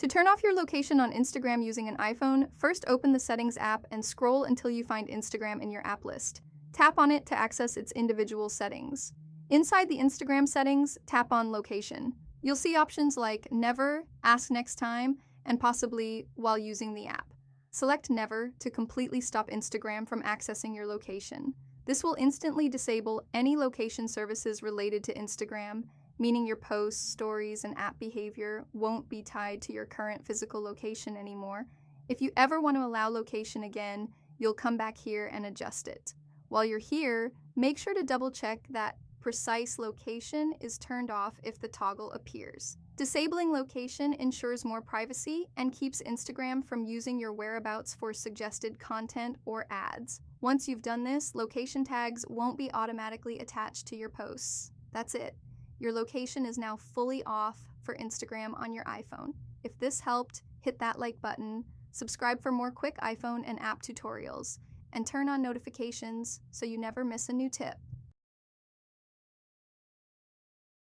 To turn off your location on Instagram using an iPhone, first open the Settings app and scroll until you find Instagram in your app list. Tap on it to access its individual settings. Inside the Instagram settings, tap on Location. You'll see options like Never, Ask Next Time, and possibly While using the app. Select Never to completely stop Instagram from accessing your location. This will instantly disable any location services related to Instagram, meaning your posts, stories, and app behavior won't be tied to your current physical location anymore. If you ever want to allow location again, you'll come back here and adjust it. While you're here, make sure to double-check that precise location is turned off if the toggle appears. Disabling location ensures more privacy and keeps Instagram from using your whereabouts for suggested content or ads. Once you've done this, location tags won't be automatically attached to your posts. That's it. Your location is now fully off for Instagram on your iPhone. If this helped, hit that like button, subscribe for more quick iPhone and app tutorials, and turn on notifications so you never miss a new tip.